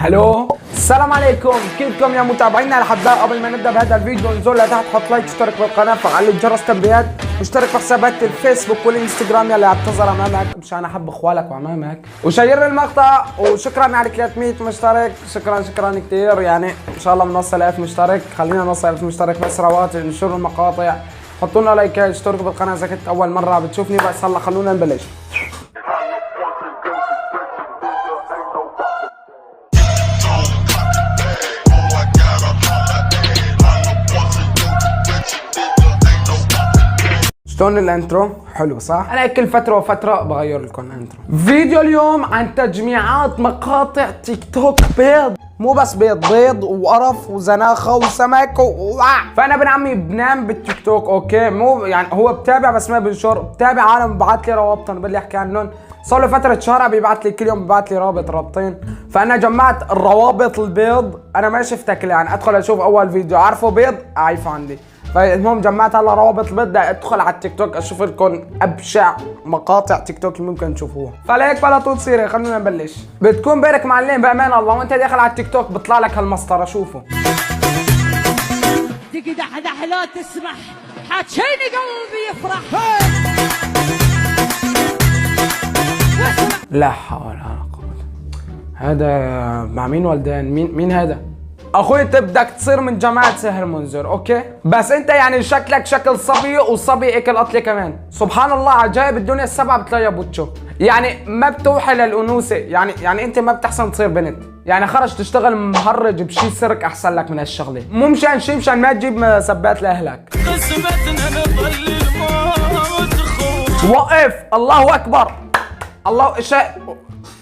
هلو، السلام عليكم، كيفكم يا متابعينا الاحباء؟ قبل ما نبدا بهذا الفيديو انزل لتحت حط لايك، اشترك بالقناه، فعل الجرس تنبيهات، اشترك في حسابات الفيسبوك والانستغرام يلي عم تظهر امامك مشان احب اخوالك وامامك، وشير المقطع، وشكرا على 300 مشترك، شكرا كثير، يعني ان شاء الله بنوصل 1000 مشترك، خلينا نوصل 1000 مشترك باسرع وقت، ننشر المقاطع، حطوا لنا لايكات، اشتركوا بالقناه اذا كنت اول مره بتشوفني، بس هلا خلونا نبلش. شلون الانترو؟ حلو صح؟ انا كل فترة وفترة بغير لكم انترو. فيديو اليوم عن تجميعات مقاطع تيك توك بيض، مو بس بيض وقرف وزناخة وسمك فانا ابن عمي بنام بالتيك توك، اوكي؟ مو يعني هو بتابع بس ما بنشر، بتابع عالم ببعث لي روابطهم بدي احكي عنهم، صار له فترة شهر بيبعث لي كل يوم بيبعث لي رابطين، فانا جمعت الروابط البيض، انا ما شفتها كلها، يعني ادخل اشوف اول فيديو عارفه بيض عايفه عندي، فالمهم جمعت هلا روابط البيض، بدي ادخل على التيك توك اشوف لكم ابشع مقاطع تيك توك اللي ممكن تشوفوها، فلهيك بلا طول سيره خلونا نبلش. بتكون بينك معلم بامان الله وانت داخل على التيك توك بيطلع لك هالمسطره، شوفوا تيجي دح لا تسمح حاجيني قلبي يفرح. لا حول ولا قوه. هذا مع مين ولدان؟ مين هذا؟ اخوي انت بدك تصير من جماعة سهر منذر، اوكي؟ بس انت يعني شكلك شكل صبي، وصبي اكل قتلي كمان، سبحان الله عجائب الدنيا السبعة بتلاقيها بوتشو، يعني ما بتوحي للانوثة، يعني انت ما بتحسن تصير بنت، يعني خرج تشتغل مهرج بشي سرك احسن لك من هالشغلة، مو مشان شي مشان ما تجيب سبات لاهلك. وقف، الله اكبر، الله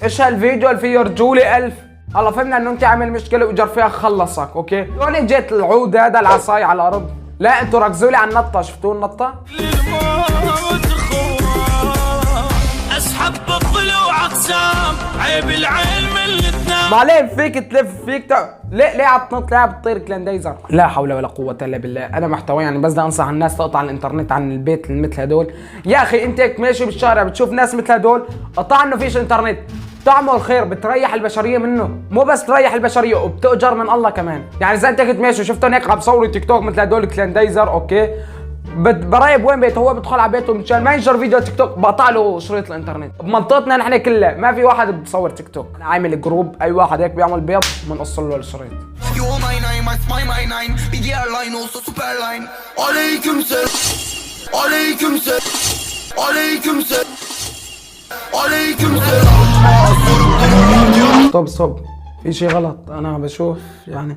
ايش هالفيديو اللي فيه رجولي 1000، هلا فهمنا انه انت عامل مشكله واجر فيها خلصك، اوكي؟ وين جيت العود هذا العصاي على الارض؟ لا انتوا ركزوا لي على النطه، شفتوا النطه؟ اسحب الضلوع اقسام عيب العين من الاثنين، معلم فيك تلف فيك ليه عم تنط؟ ليه عم تطير كلانديزر؟ لا حول ولا قوه الا بالله، انا محتوى يعني بس بدي انصح الناس تقطع الانترنت عن البيت اللي مثل هدول، يا اخي انت هيك ماشي بالشارع بتشوف ناس مثل هدول، قطع انه فيش انترنت، تعمل خير بتريح البشريه منه، مو بس تريح البشريه وبتؤجر من الله كمان، يعني اذا انت كنت ماشي وشفتهم هيك عم بصوروا تيك توك مثل هدول كلانديزر، اوكي؟ برايب وين بيته؟ هو بدخل على بيته مشان ما ينشر فيديو تيك توك بقطع له شريط الانترنت، بمنطقتنا نحن كلها ما في واحد بصور تيك توك، انا عامل جروب اي واحد هيك بيعمل بيض بنقص له الشريط. طب في شي غلط انا بشوف يعني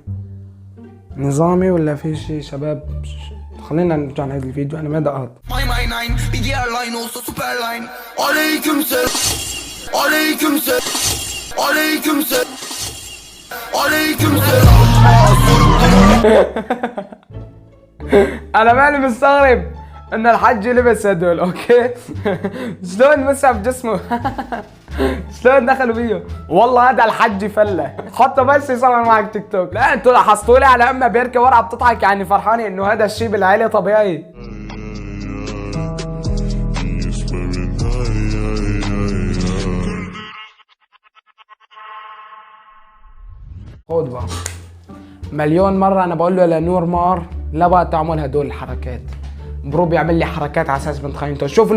نظامي ولا في شي شباب؟ خلينا نرجع لهذا الفيديو، انا ما دققت. انا مالي مستغرب ان الحج لبس هدول، اوكي؟ شلون مسح بجسمه؟ شلون دخلوا فيه؟ والله هذا الحج فله، حتى بس يصور معك تيك توك، لا انتوا لاحظتوا لي على امه بيركه ورقه بتضحك، يعني فرحانه انه هذا الشيء بالعيله طبيعي. خد بقى مليون مره انا بقول له لنور مار لا بقى تعمل هدول الحركات، برو بيعمل لي حركات على اساس بنت خاينته، شوف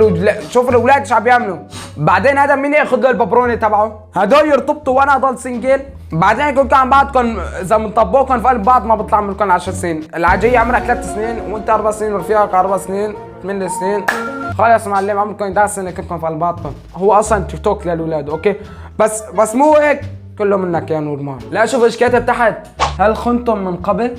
الاولاد ايش عم بيعملوا، بعدين هذا مين ياخذ له الببرونه تبعه؟ هدول يرتبطوا وانا اضل سنجل، بعدين يكون عن بعضكم اذا بنطبقكم في قلب بعض ما بيطلع منكم 10 سنين، العجيه عمرها 3 سنين وانت 4 سنين ورفيقك 4 سنين 8 سنين، خلص معلم عمركم 11 سنه كلكم في قلب بعضكم، هو اصلا تيك توك للاولاد، اوكي؟ بس مو هيك كله منك يا نور مان، لا شوف ايش كاتب تحت، هل خنتم من قبل؟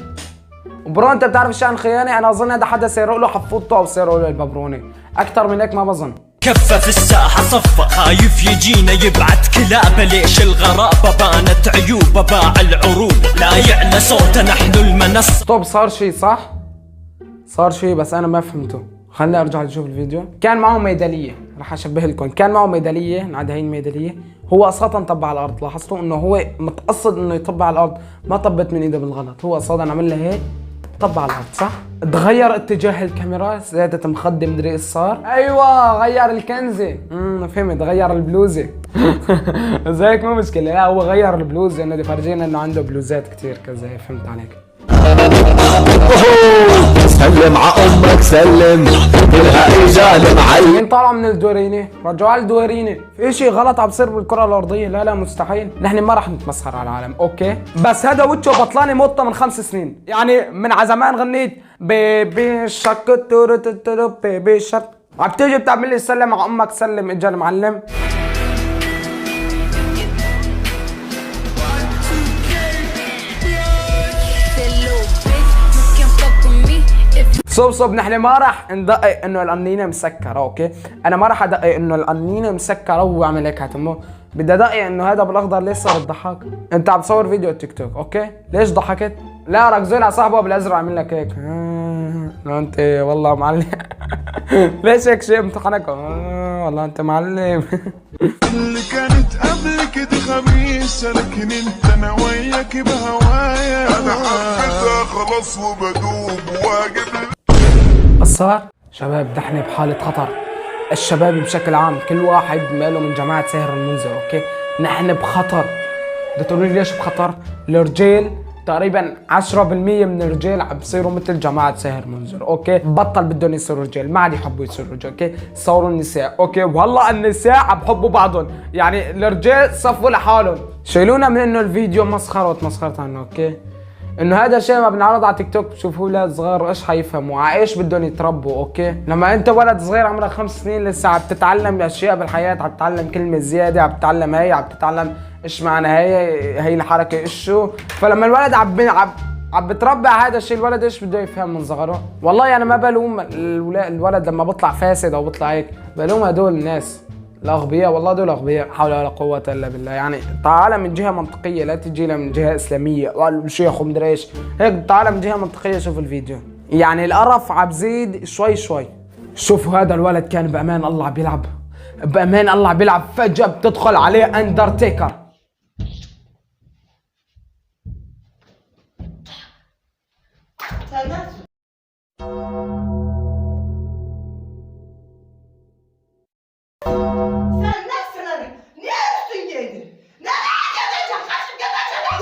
برو انت بتعرف شان خيانه؟ انا اظن هذا حدا سيرق له حفوضته او سيرق له الببرونه، اكثر من هيك ما بظن. كفه في الساحه صفه خايف يجينا يبعت كلابه، ليش الغرابه بانت عيوبه باع العروبه لا يعلى صوته نحن المنصه. طب صار شيء صح؟ صار شيء بس انا ما فهمته، خليني ارجع نشوف الفيديو. كان معه ميداليه، رح اشبه لكم، كان معه ميداليه، نعد هي الميداليه، هو اصلا طب على الارض، لاحظتوا انه هو متقصد انه يطب على الارض، ما طبت من ايده بالغلط، هو اصلا عمل لها هيك طب على الارض صح؟ تغير اتجاه الكاميرا، زادت مخدة مدري ايش صار. ايوه غير الكنزة. فهمت، غير البلوزة. زيك مو مشكلة، لا هو غير البلوزة انه يفرجينا انه عنده بلوزات كتير كذا. فهمت عليك. سلم ع امك سلم الها اجا المعلم. مين طالع من الدورينة؟ رجعوا على الدورينة. في شيء غلط عم بصير بالكرة الأرضية؟ لا لا مستحيل، نحن ما رح نتمسخر على العالم، اوكي؟ بس هذا وجهه بطلاني موطة من 5 سنين، يعني من على زمان غنيت بيبي شك تورو بيبي شك. عم تيجي بتعمل لي سلم على امك سلم اجا المعلم. صوب نحن ما راح ندقق انه القنينه مسكره، اوكي؟ انا ما راح ادقق انه القنينه مسكره واعمل هيك هتمو. بدي ادقق انه هذا بالاخضر ليش صار تضحك؟ انت عم تصور فيديو تيك توك، اوكي؟ ليش ضحكت؟ لا ركزوا على صاحبه بالازرق عامل لك هيك. لا انت والله معلم. ليش هيك شيء امتحانك؟ والله انت معلم. اللي كانت قبل كده خميسة، لكن انت انا وياك بهوايا. انا حبيتها خلاص وبدوب واجب. قصار شباب نحن بحالة خطر. الشباب بشكل عام كل واحد ماله من جماعة ساهر المنذر، اوكي؟ نحن بخطر. بدك تقولوا لي ليش بخطر؟ الرجال تقريبا 10% من الرجال عم بصيروا مثل جماعة ساهر منذر، اوكي؟ بطل بدهم يصيروا رجال، ما عاد يحبوا يصيروا رجال، اوكي؟ صاروا النساء، اوكي؟ وهلا النساء عم بحبوا بعضهم، يعني الرجال صفوا لحالهم. شيلونا من انه الفيديو مسخرة وتمسخرت عنه، اوكي؟ انه هذا شيء ما بنعرض على تيك توك، بشوفوا اولاد صغار ايش حيفهموا، على ايش بدهم يتربوا، اوكي؟ لما انت ولد صغير عمرك 5 سنين لسه عم تتعلم اشياء بالحياة، عم تتعلم كلمة زيادة، عم تتعلم هي، عم تتعلم ايش معنى هي الحركة ايش شو، فلما الولد عم بتربى هذا الشيء، الولد ايش بده يفهم من صغره؟ والله انا ما بلوم الولد لما بيطلع فاسد او بيطلع هيك، بلوم هدول الناس الاغبياء، والله دول اغبياء، حول ولا قوه الا بالله. يعني تعال من جهه منطقيه، لا تجي لها من جهه اسلاميه والشيخ ومدري ايش، هيك تعال من جهه منطقيه. شوف الفيديو، يعني القرف عم بزيد شوي شوي. شوفوا هذا الولد كان بامان الله عم بيلعب، بامان الله عم بيلعب، فجاه بتدخل عليه اندرتيكر.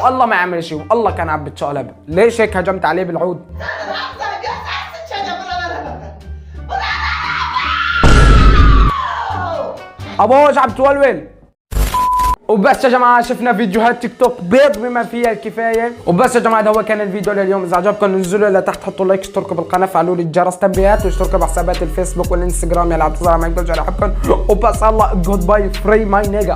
والله ما عمل شيء، والله كان عم بتشقلب. ليش هيك هجمت عليه بالعود؟ ابوش عم تولول. وبس يا جماعه شفنا فيديوهات تيك توك بيض بما فيها الكفايه. وبس يا جماعه ده هو كان الفيديو لليوم. اذا عجبكم انزلوا لتحت حطوا لايك، اشتركوا بالقناه، فعلوا لي الجرس تنبيهات، واشتركوا بحسابات الفيسبوك والانستغرام يلي عم تظهر معكم. بحبكم وبس. الله جود باي فري ماي نيجا.